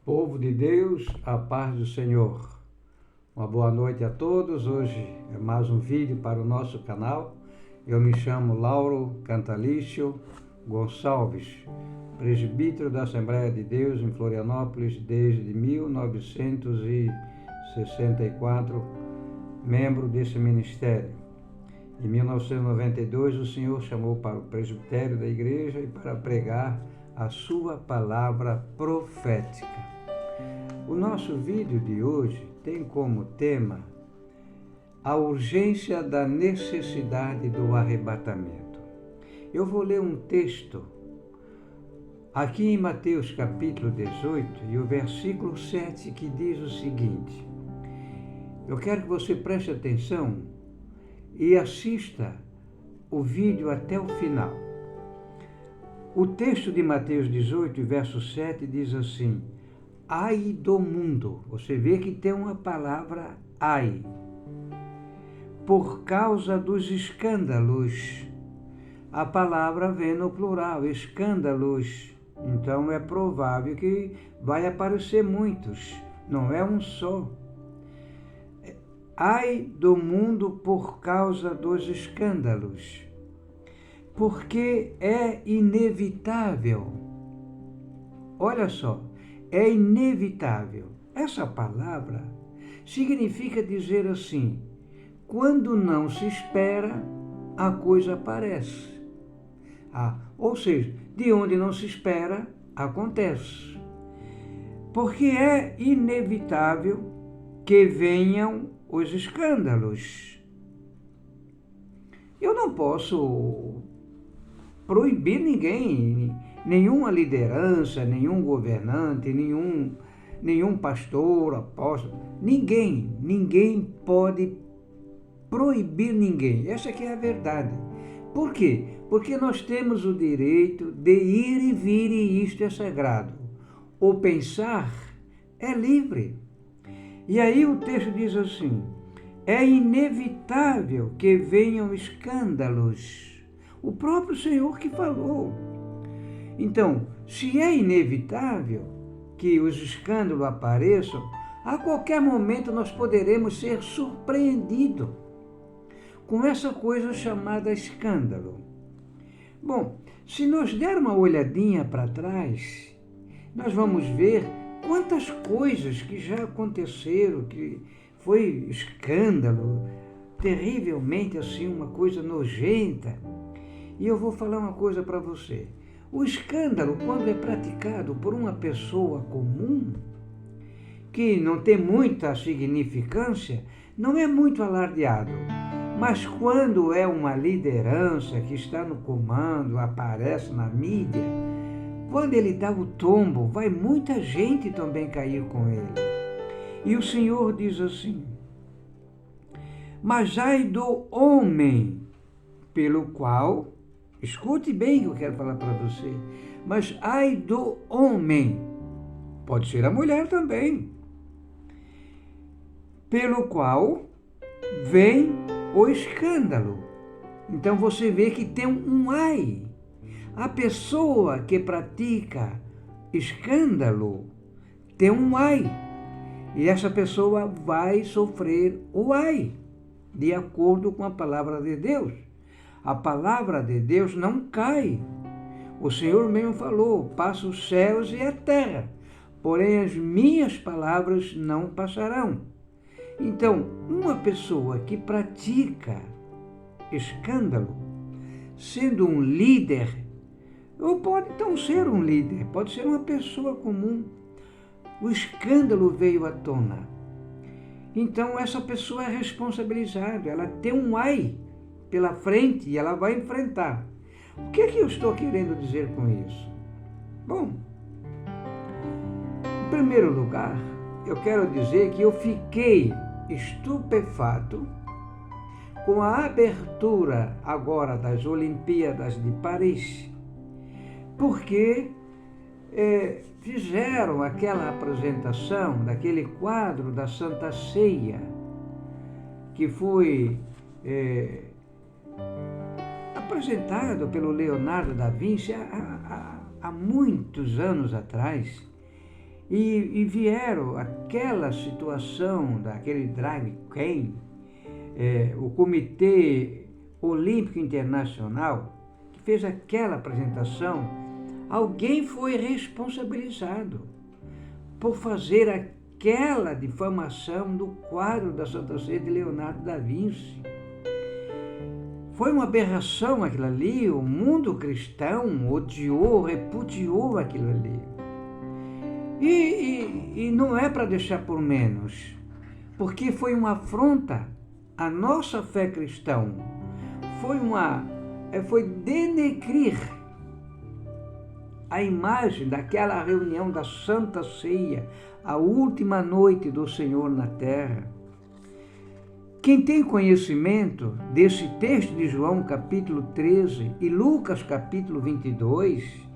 Povo de Deus, a paz do Senhor. Uma boa noite a todos. Hoje é mais um vídeo para o nosso canal. Eu me chamo Lauro Cantalício Gonçalves, presbítero da Assembleia de Deus em Florianópolis desde 1964, membro desse ministério. Em 1992, o Senhor chamou para o presbitério da igreja e para pregar a sua palavra profética. O nosso vídeo de hoje tem como tema a urgência da necessidade do arrebatamento. Eu vou ler um texto aqui em Mateus capítulo 18 e o versículo 7 que diz o seguinte. Eu quero que você preste atenção e assista o vídeo até o final. O texto de Mateus 18, verso 7 diz assim: ai do mundo. Você vê que tem uma palavra ai. Por causa dos escândalos. A palavra vem no plural, escândalos. Então é provável que vai aparecer muitos, não é um só. Ai do mundo por causa dos escândalos. Porque é inevitável. Olha só. É inevitável. Essa palavra significa dizer assim, quando não se espera, a coisa aparece. Ou seja, de onde não se espera, acontece. Porque é inevitável que venham os escândalos. Eu não posso proibir ninguém, nenhuma liderança, nenhum governante, nenhum pastor, apóstolo, ninguém pode proibir ninguém. Essa aqui é a verdade. Por quê? Porque nós temos o direito de ir e vir e isto é sagrado. O pensar é livre. E aí o texto diz assim, é inevitável que venham escândalos. O próprio Senhor que falou. Então, se é inevitável que os escândalos apareçam, a qualquer momento nós poderemos ser surpreendidos com essa coisa chamada escândalo. Bom, se nós der uma olhadinha para trás, nós vamos ver quantas coisas que já aconteceram, que foi escândalo, terrivelmente assim, uma coisa nojenta. E eu vou falar uma coisa para você. O escândalo, quando é praticado por uma pessoa comum, que não tem muita significância, não é muito alardeado. Mas quando é uma liderança que está no comando, aparece na mídia, quando ele dá o tombo, vai muita gente também cair com ele. E o Senhor diz assim, mas ai do homem pelo qual... Escute bem o que eu quero falar para você. Mas ai do homem, pode ser a mulher também, pelo qual vem o escândalo. Então você vê que tem um ai. A pessoa que pratica escândalo tem um ai. E essa pessoa vai sofrer o ai, de acordo com a palavra de Deus. A palavra de Deus não cai. O Senhor mesmo falou, passa os céus e a terra, porém as minhas palavras não passarão. Então, uma pessoa que pratica escândalo, sendo um líder, ou pode então ser um líder, pode ser uma pessoa comum, o escândalo veio à tona. Então, essa pessoa é responsabilizada, ela tem um ai pela frente e ela vai enfrentar. O que é que eu estou querendo dizer com isso? Bom, em primeiro lugar, eu quero dizer que eu fiquei estupefato com a abertura agora das Olimpíadas de Paris, porque fizeram aquela apresentação daquele quadro da Santa Ceia, que foi apresentado pelo Leonardo da Vinci há muitos anos atrás. E vieram aquela situação daquele drag queen, o Comitê Olímpico Internacional, que fez aquela apresentação, alguém foi responsabilizado por fazer aquela difamação do quadro da Santa Ceia de Leonardo da Vinci. Foi uma aberração aquilo ali, o mundo cristão odiou, repudiou aquilo ali. E não é para deixar por menos, porque foi uma afronta à nossa fé cristã, foi denegrir a imagem daquela reunião da Santa Ceia, a última noite do Senhor na terra. Quem tem conhecimento desse texto de João capítulo 13 e Lucas capítulo 22,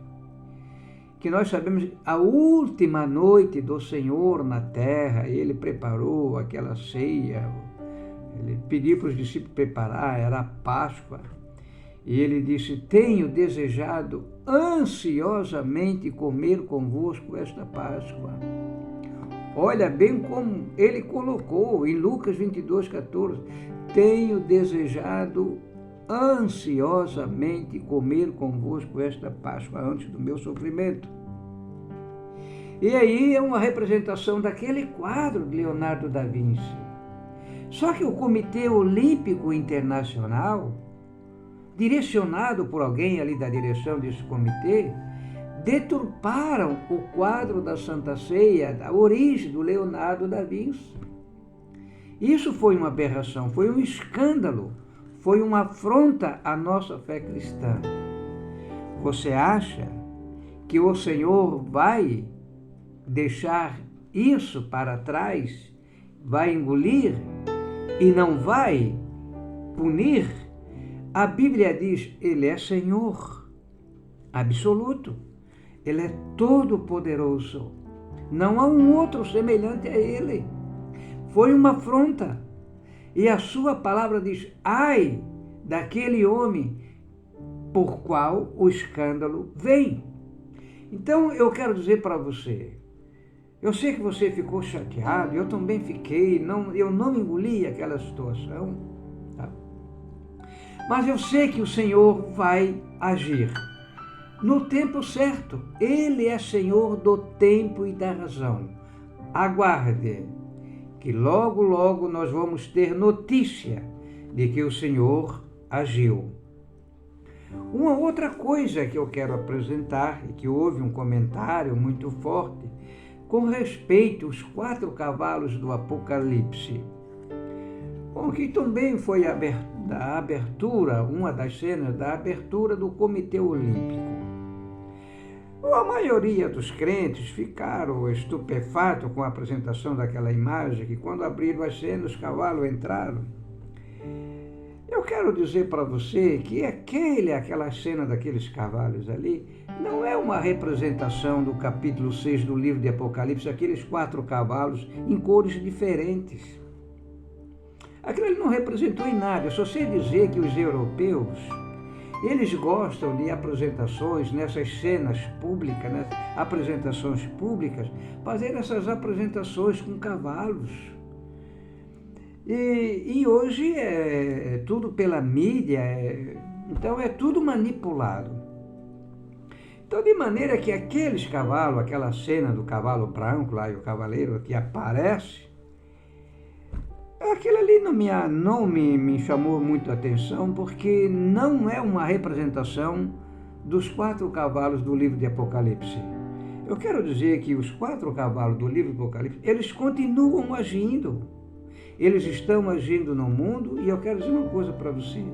que nós sabemos a última noite do Senhor na terra, ele preparou aquela ceia, ele pediu para os discípulos preparar, era a Páscoa, e ele disse: tenho desejado ansiosamente comer convosco esta Páscoa. Olha bem como ele colocou em Lucas 22:14, tenho desejado ansiosamente comer convosco esta Páscoa antes do meu sofrimento. E aí é uma representação daquele quadro de Leonardo da Vinci. Só que o Comitê Olímpico Internacional, direcionado por alguém ali da direção desse comitê, deturparam o quadro da Santa Ceia, da origem do Leonardo da Vinci. Isso foi uma aberração, foi um escândalo, foi uma afronta à nossa fé cristã. Você acha que o Senhor vai deixar isso para trás, vai engolir e não vai punir? A Bíblia diz, ele é Senhor absoluto, ele é todo-poderoso, não há um outro semelhante a ele. Foi uma afronta, e a sua palavra diz, ai daquele homem por qual o escândalo vem. Então eu quero dizer para você, eu sei que você ficou chateado, eu também fiquei, eu não engoli aquela situação, tá? Mas eu sei que o Senhor vai agir no tempo certo. Ele é Senhor do tempo e da razão. Aguarde, que logo, logo nós vamos ter notícia de que o Senhor agiu. Uma outra coisa que eu quero apresentar, e que houve um comentário muito forte, com respeito aos 4 cavalos do Apocalipse. Bom, que também foi da abertura, uma das cenas da abertura do Comitê Olímpico. A maioria dos crentes ficaram estupefatos com a apresentação daquela imagem, que quando abriram as cenas, os cavalos entraram. Eu quero dizer para você que aquela cena daqueles cavalos ali não é uma representação do capítulo 6 do livro de Apocalipse, aqueles 4 cavalos em cores diferentes. Aquilo ali não representou em nada. Eu só sei dizer que os europeus, eles gostam de apresentações nessas cenas públicas, né? Apresentações públicas, fazer essas apresentações com cavalos. E hoje é tudo pela mídia, então é tudo manipulado. Então, de maneira que aqueles cavalos, aquela cena do cavalo branco lá e o cavaleiro que aparece, aquilo ali não me chamou muito a atenção, porque não é uma representação dos 4 cavalos do livro de Apocalipse. Eu quero dizer que os 4 cavalos do livro de Apocalipse, eles continuam agindo. Eles estão agindo no mundo, e eu quero dizer uma coisa para você.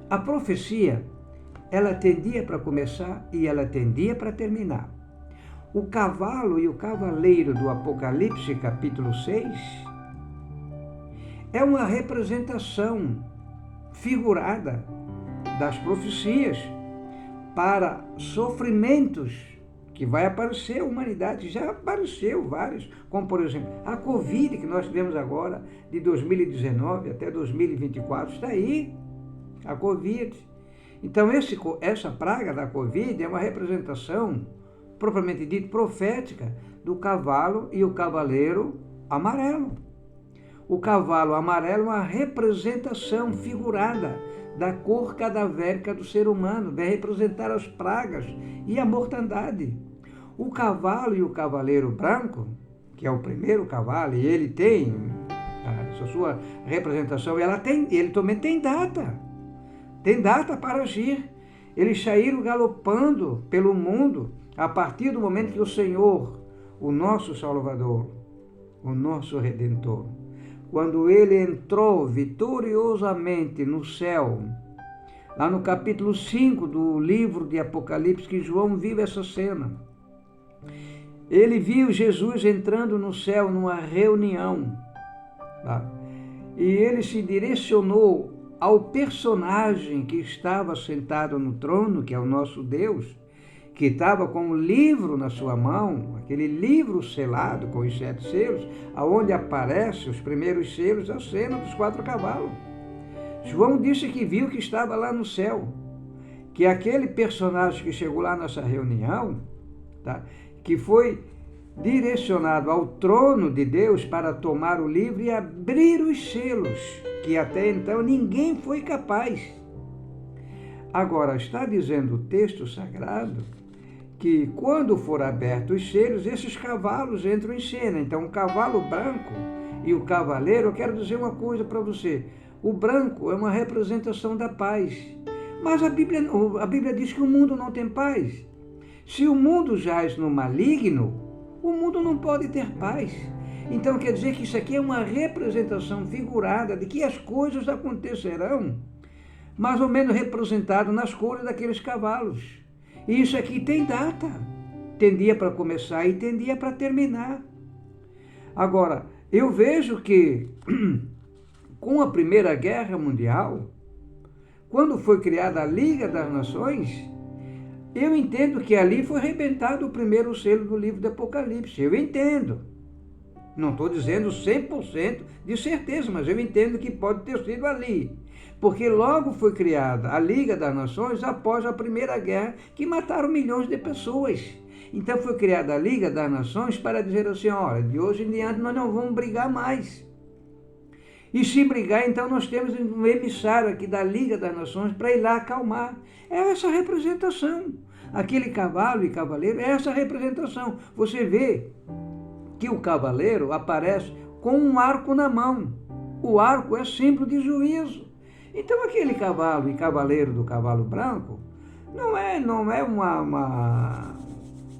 A profecia, ela tendia para começar e ela tendia para terminar. O cavalo e o cavaleiro do Apocalipse, capítulo 6, é uma representação figurada das profecias para sofrimentos que vai aparecer a humanidade. Já apareceu vários, como por exemplo a Covid que nós tivemos agora, de 2019 até 2024, está aí, a Covid. Então essa praga da Covid é uma representação propriamente dito, profética, do cavalo e o cavaleiro amarelo. O cavalo amarelo é uma representação figurada da cor cadavérica do ser humano, vai representar as pragas e a mortandade. O cavalo e o cavaleiro branco, que é o primeiro cavalo, e ele tem essa sua representação, ele também tem data para agir. Eles saíram galopando pelo mundo a partir do momento que o Senhor, o nosso Salvador, o nosso Redentor, quando ele entrou vitoriosamente no céu, lá no capítulo 5 do livro de Apocalipse, que João viu essa cena. Ele viu Jesus entrando no céu numa reunião, tá? E ele se direcionou ao personagem que estava sentado no trono, que é o nosso Deus, que estava com um livro na sua mão, aquele livro selado com os 7 selos, aonde aparecem os primeiros selos, a cena dos 4 cavalos. João disse que viu que estava lá no céu, que aquele personagem que chegou lá nessa reunião, tá, que foi direcionado ao trono de Deus para tomar o livro e abrir os selos, que até então ninguém foi capaz. Agora, está dizendo o texto sagrado que quando for aberto os selos, esses cavalos entram em cena. Então, o cavalo branco e o cavaleiro, eu quero dizer uma coisa para você. O branco é uma representação da paz. Mas a Bíblia diz que o mundo não tem paz. Se o mundo jaz no maligno, o mundo não pode ter paz. Então, quer dizer que isso aqui é uma representação figurada de que as coisas acontecerão, mais ou menos representado nas cores daqueles cavalos. E isso aqui tem data. Tem dia para começar e tem dia para terminar. Agora, eu vejo que com a Primeira Guerra Mundial, quando foi criada a Liga das Nações, eu entendo que ali foi arrebentado o primeiro selo do livro do Apocalipse. Eu entendo. Não estou dizendo 100% de certeza, mas eu entendo que pode ter sido ali. Porque logo foi criada a Liga das Nações após a Primeira Guerra, que mataram milhões de pessoas. Então foi criada a Liga das Nações para dizer assim, olha, de hoje em diante nós não vamos brigar mais. E se brigar, então nós temos um emissário aqui da Liga das Nações para ir lá acalmar. É essa representação. Aquele cavalo e cavaleiro é essa representação. Você vê que o cavaleiro aparece com um arco na mão. O arco é símbolo de juízo. Então aquele cavalo e cavaleiro do cavalo branco não é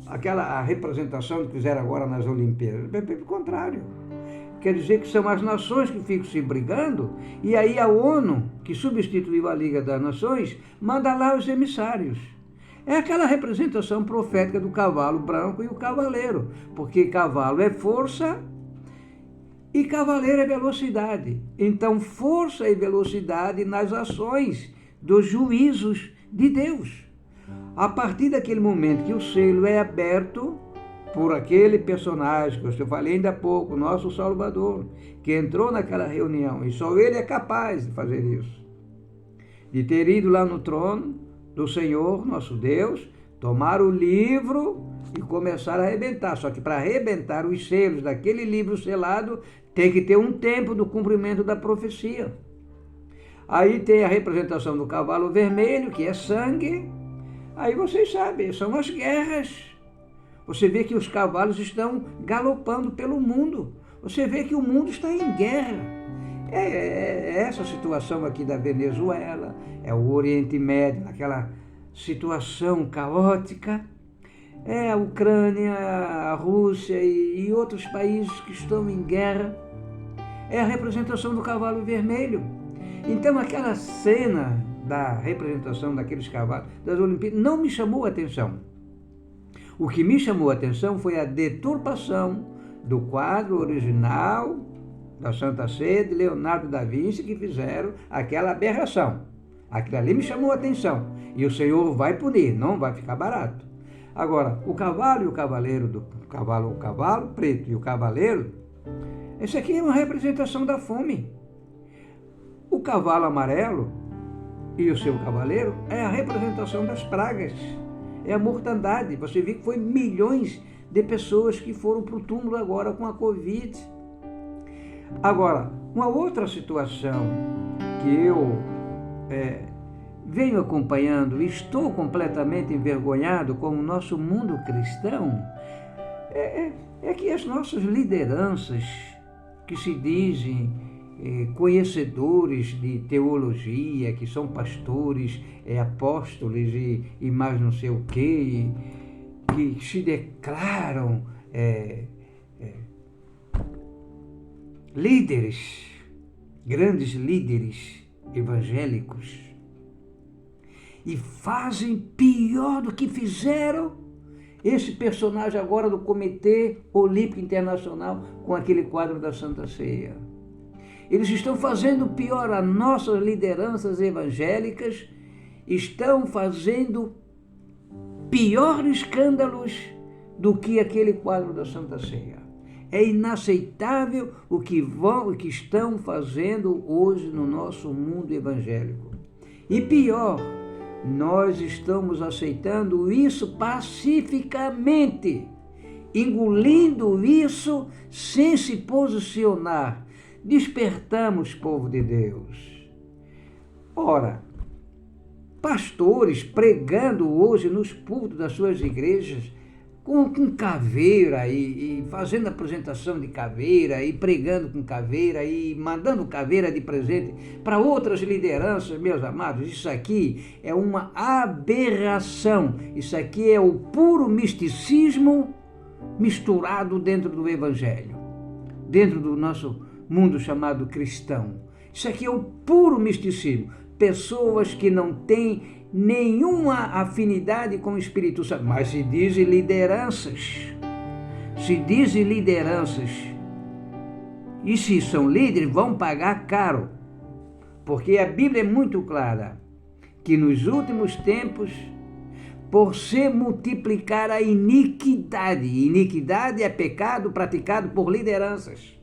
aquela representação que fizeram agora nas Olimpíadas. Pelo contrário. Quer dizer que são as nações que ficam se brigando, e aí a ONU, que substituiu a Liga das Nações, manda lá os emissários. É aquela representação profética do cavalo branco e o cavaleiro, porque cavalo é força e cavaleiro é velocidade. Então, força e velocidade nas ações dos juízos de Deus. A partir daquele momento que o selo é aberto por aquele personagem que eu falei ainda há pouco, nosso Salvador, que entrou naquela reunião, e só ele é capaz de fazer isso, de ter ido lá no trono do Senhor, nosso Deus, tomar o livro e começar a arrebentar. Só que para arrebentar os selos daquele livro selado, tem que ter um tempo do cumprimento da profecia. Aí tem a representação do cavalo vermelho, que é sangue. Aí vocês sabem, são as guerras. Você vê que os cavalos estão galopando pelo mundo. Você vê que o mundo está em guerra. É essa situação aqui da Venezuela, é o Oriente Médio, naquela situação caótica. É a Ucrânia, a Rússia e outros países que estão em guerra. É a representação do cavalo vermelho. Então aquela cena da representação daqueles cavalos das Olimpíadas não me chamou a atenção. O que me chamou a atenção foi a deturpação do quadro original da Santa Sé de Leonardo da Vinci, que fizeram aquela aberração. Aquilo ali me chamou a atenção. E o Senhor vai punir, não vai ficar barato. Agora, o cavalo e o cavaleiro, o cavalo preto e o cavaleiro, esse aqui é uma representação da fome. O cavalo amarelo e o seu cavaleiro é a representação das pragas. é a mortandade. Você vê que foi milhões de pessoas que foram para o túmulo agora com a Covid. Agora, uma outra situação que eu venho acompanhando e estou completamente envergonhado com o nosso mundo cristão, é que as nossas lideranças, que se dizem conhecedores de teologia, que são pastores, apóstolos e mais não sei o quê, que se declaram líderes, grandes líderes evangélicos, e fazem pior do que fizeram esse personagem agora do Comitê Olímpico Internacional com aquele quadro da Santa Ceia. Eles estão fazendo pior, as nossas lideranças evangélicas estão fazendo piores escândalos do que aquele quadro da Santa Ceia. É inaceitável o que estão fazendo hoje no nosso mundo evangélico. E pior, nós estamos aceitando isso pacificamente, engolindo isso sem se posicionar. Despertamos, povo de Deus. Ora, pastores pregando hoje nos púlpitos das suas igrejas com caveira e fazendo apresentação de caveira e pregando com caveira e mandando caveira de presente para outras lideranças, meus amados, isso aqui é uma aberração. Isso aqui é o puro misticismo misturado dentro do evangelho, dentro do nosso mundo chamado cristão. Isso aqui é o puro misticismo. Pessoas que não têm nenhuma afinidade com o Espírito Santo, mas se dizem lideranças. Se dizem lideranças. E se são líderes, vão pagar caro. Porque a Bíblia é muito clara que nos últimos tempos, por se multiplicar a iniquidade, iniquidade é pecado praticado por lideranças.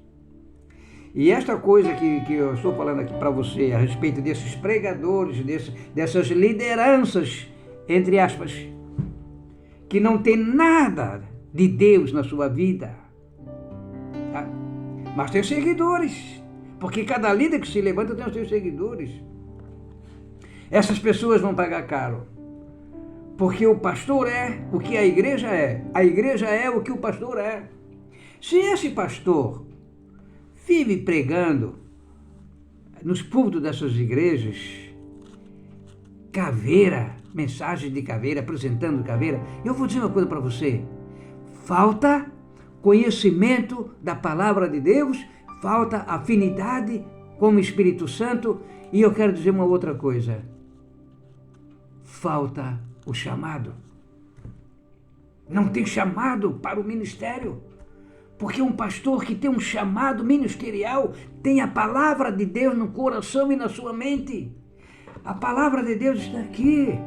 E esta coisa que eu estou falando aqui para você a respeito desses pregadores, dessas lideranças, entre aspas, que não tem nada de Deus na sua vida, tá? Mas tem seguidores, porque cada líder que se levanta tem os seus seguidores. Essas pessoas vão pagar caro, porque o pastor é o que a igreja é o que o pastor é. Se esse pastor vive pregando nos púlpitos dessas igrejas caveira, mensagem de caveira, apresentando caveira, eu vou dizer uma coisa para você: falta conhecimento da palavra de Deus, falta afinidade com o Espírito Santo, e eu quero dizer uma outra coisa: falta o chamado. Não tem chamado para o ministério. Porque um pastor que tem um chamado ministerial tem a palavra de Deus no coração e na sua mente. A palavra de Deus está aqui.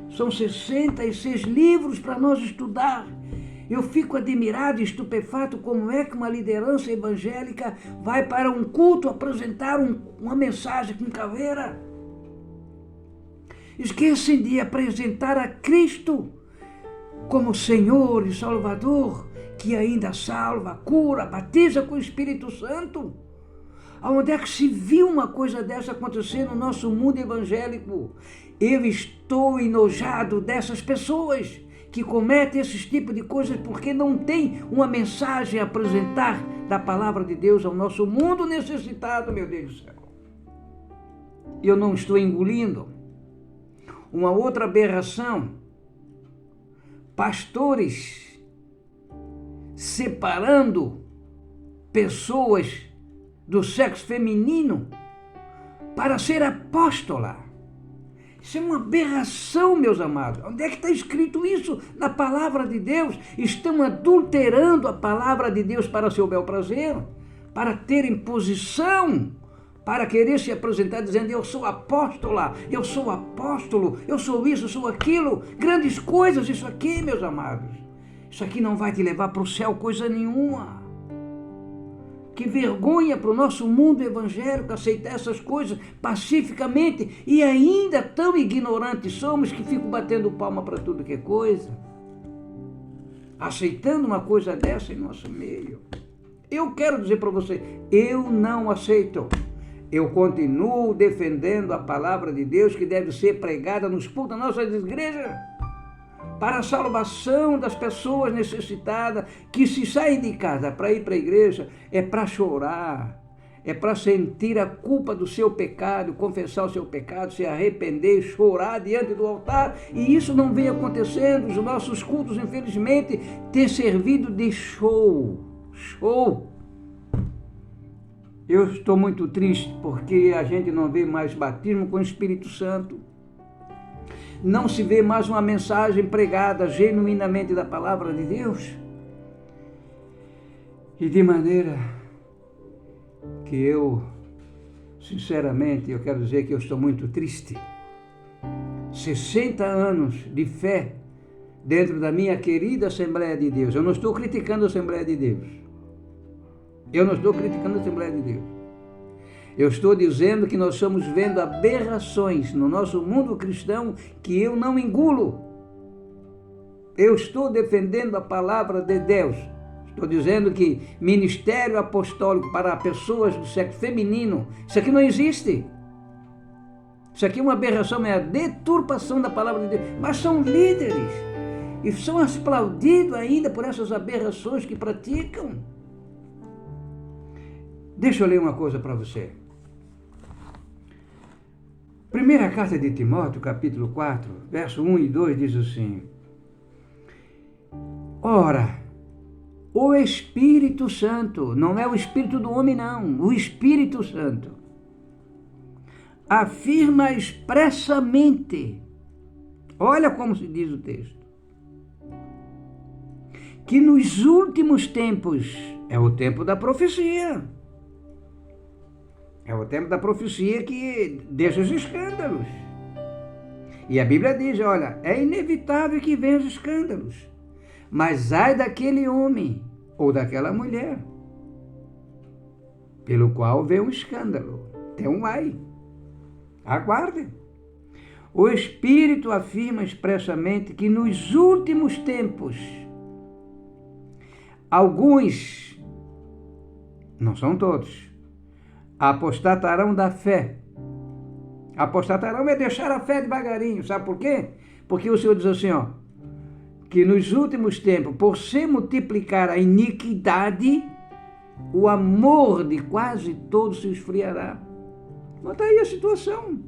São 66 livros para nós estudar. Eu fico admirado e estupefato como é que uma liderança evangélica vai para um culto apresentar uma mensagem com caveira. Esquecem de apresentar a Cristo como Senhor e Salvador, que ainda salva, cura, batiza com o Espírito Santo. Aonde é que se viu uma coisa dessa acontecer no nosso mundo evangélico? Eu estou enojado dessas pessoas que cometem esses tipos de coisas porque não tem uma mensagem a apresentar da palavra de Deus ao nosso mundo necessitado, meu Deus do céu. Eu não estou engolindo. Uma outra aberração: pastores separando pessoas do sexo feminino para ser apóstola. Isso é uma aberração, meus amados. Onde é que está escrito isso na palavra de Deus? Estão adulterando a palavra de Deus para seu bel prazer, para terem posição, para querer se apresentar dizendo: eu sou apóstola, eu sou apóstolo, eu sou isso, eu sou aquilo. Grandes coisas isso aqui, meus amados. Isso aqui não vai te levar para o céu coisa nenhuma. Que vergonha para o nosso mundo evangélico aceitar essas coisas pacificamente, e ainda tão ignorantes somos que ficam batendo palma para tudo que é coisa, aceitando uma coisa dessa em nosso meio. Eu quero dizer para você, eu não aceito. Eu continuo defendendo a palavra de Deus, que deve ser pregada nos púlpitos das nossas igrejas, para a salvação das pessoas necessitadas, que se saem de casa para ir para a igreja, é para chorar, é para sentir a culpa do seu pecado, confessar o seu pecado, se arrepender, chorar diante do altar, e isso não vem acontecendo. Os nossos cultos, infelizmente, têm servido de show. Eu estou muito triste porque a gente não vê mais batismo com o Espírito Santo. Não se vê mais uma mensagem pregada genuinamente da palavra de Deus. E de maneira que eu, sinceramente, eu quero dizer que eu estou muito triste. 60 anos de fé dentro da minha querida Assembleia de Deus. Eu não estou criticando a Assembleia de Deus. Eu estou dizendo que nós estamos vendo aberrações no nosso mundo cristão que eu não engulo. Eu estou defendendo a palavra de Deus. Estou dizendo que ministério apostólico para pessoas do sexo feminino, isso aqui não existe. Isso aqui é uma aberração, é a deturpação da palavra de Deus. Mas são líderes e são aplaudidos ainda por essas aberrações que praticam. Deixa eu ler uma coisa para você. Primeira carta de Timóteo, capítulo 4, verso 1 e 2, diz assim: Ora, o Espírito Santo, não é o Espírito do homem não, o Espírito Santo, afirma expressamente, olha como se diz o texto, que nos últimos tempos, é o tempo da profecia, é o tempo da profecia que deixa os escândalos. E a Bíblia diz, olha, é inevitável que venham os escândalos, mas ai daquele homem ou daquela mulher, pelo qual vem um escândalo. Tem um ai. Aguardem. O Espírito afirma expressamente que nos últimos tempos, alguns, não são todos, apostatarão da fé. Apostatarão é deixar a fé devagarinho. Sabe por quê? Porque o Senhor diz assim, ó, que nos últimos tempos, por se multiplicar a iniquidade, o amor de quase todos se esfriará. Mas está aí a situação.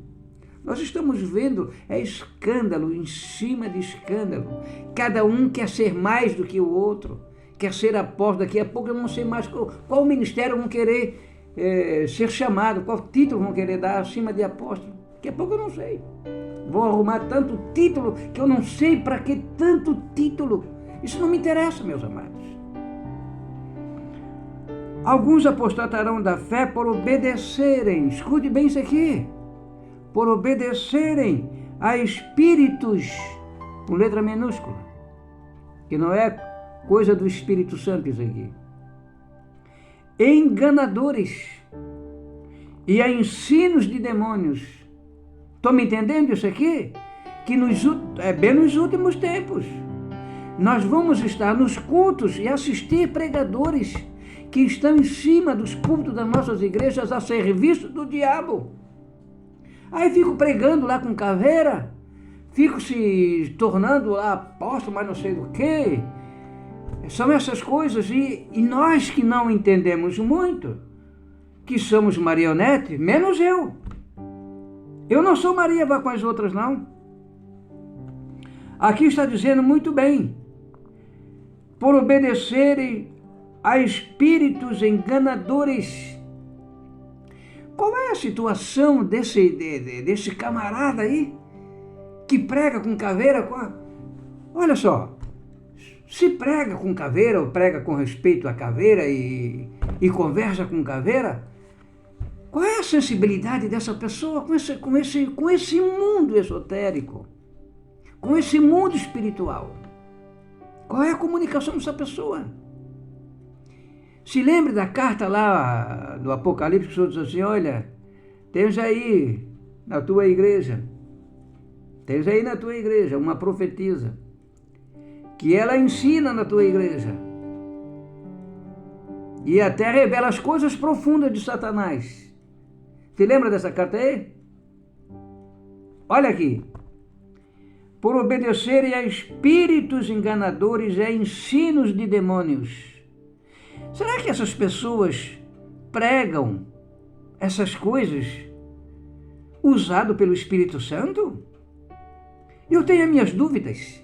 Nós estamos vendo, é escândalo em cima de escândalo. Cada um quer ser mais do que o outro, quer ser apóstolo. Daqui a pouco eu não sei mais qual ministério vão querer ser chamado, qual título vão querer dar acima de apóstolo. Daqui a pouco eu não sei. Vou arrumar tanto título que eu não sei para que tanto título. Isso não me interessa, meus amados. Alguns apostatarão da fé por obedecerem, escute bem isso aqui, por obedecerem a espíritos, com letra minúscula, que não é coisa do Espírito Santo isso aqui, enganadores e a ensinos de demônios. Estão me entendendo isso aqui? Que é bem nos últimos tempos. Nós vamos estar nos cultos e assistir pregadores que estão em cima dos púlpitos das nossas igrejas a serviço do diabo. Aí fico pregando lá com caveira, fico se tornando lá apóstolo, mas não sei do quê. São essas coisas, e nós que não entendemos muito, que somos marionete, menos eu. Eu não sou Maria, vá com as outras, não. Aqui está dizendo muito bem, por obedecerem a espíritos enganadores. Qual é a situação desse camarada aí, que prega com caveira? Olha só, se prega com caveira, ou prega com respeito à caveira e conversa com caveira, qual é a sensibilidade dessa pessoa com esse mundo esotérico, com esse mundo espiritual? Qual é a comunicação dessa pessoa? Se lembre da carta lá do Apocalipse, que o Senhor diz assim, olha, tens aí na tua igreja uma profetisa, que ela ensina na tua igreja, e até revela as coisas profundas de Satanás. Te lembra dessa carta aí? Olha aqui. Por obedecerem a espíritos enganadores e a ensinos de demônios. Será que essas pessoas pregam essas coisas usado pelo Espírito Santo? Eu tenho as minhas dúvidas.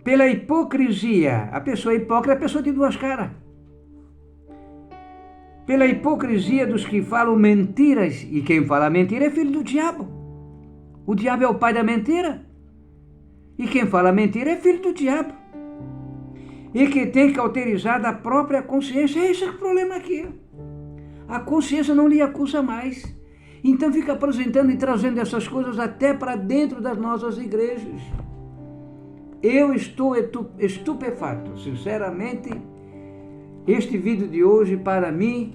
Pela hipocrisia, a pessoa hipócrita é a pessoa de duas caras. Pela hipocrisia dos que falam mentiras, e quem fala mentira é filho do diabo. O diabo é o pai da mentira. E quem fala mentira é filho do diabo. E que tem cauterizado a própria consciência. Esse é o problema aqui. A consciência não lhe acusa mais. Então fica apresentando e trazendo essas coisas até para dentro das nossas igrejas. Eu estou estupefato. Sinceramente, este vídeo de hoje, para mim,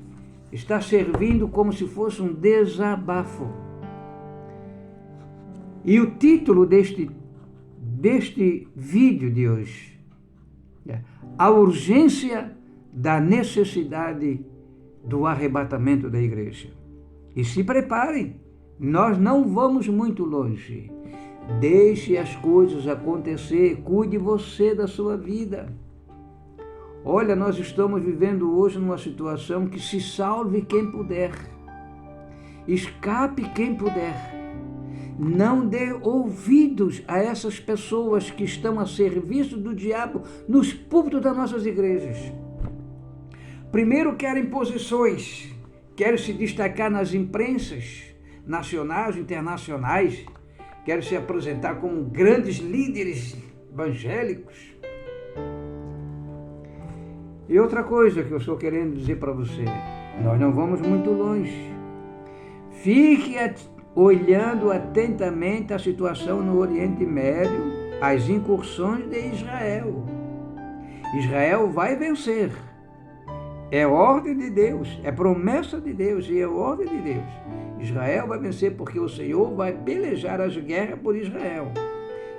está servindo como se fosse um desabafo. E o título deste vídeo de hoje é A Urgência da Necessidade do Arrebatamento da Igreja. E se preparem, nós não vamos muito longe. Deixe as coisas acontecer, cuide você da sua vida. Olha, nós estamos vivendo hoje numa situação que se salve quem puder, escape quem puder. Não dê ouvidos a essas pessoas que estão a serviço do diabo nos púlpitos das nossas igrejas. Primeiro querem posições, querem se destacar nas imprensas nacionais, internacionais, querem se apresentar como grandes líderes evangélicos. E outra coisa que eu estou querendo dizer para você, nós não vamos muito longe. Fique olhando atentamente a situação no Oriente Médio, as incursões de Israel. Israel vai vencer. É ordem de Deus, é promessa de Deus e é ordem de Deus. Israel vai vencer porque o Senhor vai pelejar as guerras por Israel.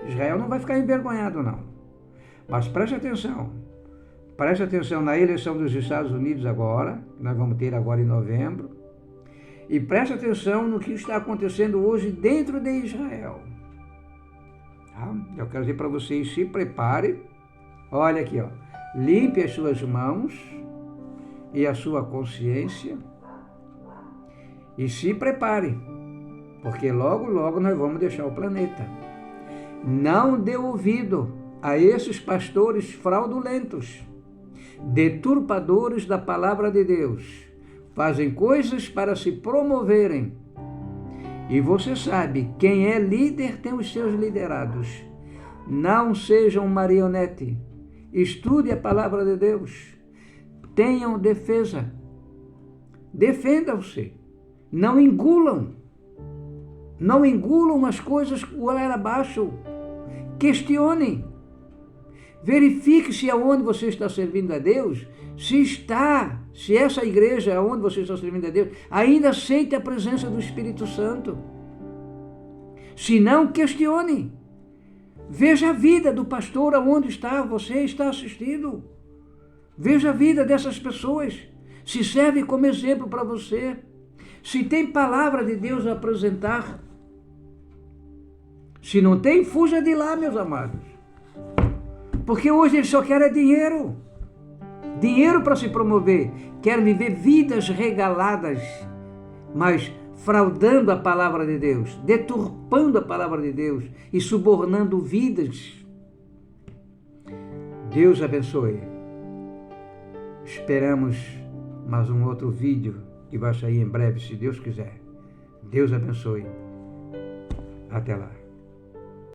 Israel não vai ficar envergonhado, não. Mas preste atenção na eleição dos Estados Unidos agora, que nós vamos ter agora em novembro, e preste atenção no que está acontecendo hoje dentro de Israel. Tá? Eu quero dizer para vocês, se prepare. Olha aqui, ó. Limpe as suas mãos e a sua consciência e se prepare, porque logo, logo nós vamos deixar o planeta. Não dê ouvido a esses pastores fraudulentos, deturpadores da palavra de Deus. Fazem coisas para se promoverem. E você sabe, quem é líder tem os seus liderados. Não seja um marionete. Estude a palavra de Deus. Tenham defesa. Defendam-se. Não engulam as coisas goela abaixo. Questionem. Verifique se aonde você está servindo a Deus, se essa igreja aonde você está servindo a Deus, ainda aceita a presença do Espírito Santo. Se não, questione. Veja a vida do pastor aonde você está assistindo. Veja a vida dessas pessoas. Se serve como exemplo para você. Se tem palavra de Deus a apresentar. Se não tem, fuja de lá, meus amados. Porque hoje eles só querem dinheiro. Dinheiro para se promover. Querem viver vidas regaladas, mas fraudando a palavra de Deus, deturpando a palavra de Deus e subornando vidas. Deus abençoe. Esperamos mais um outro vídeo que vai sair em breve, se Deus quiser. Deus abençoe. Até lá.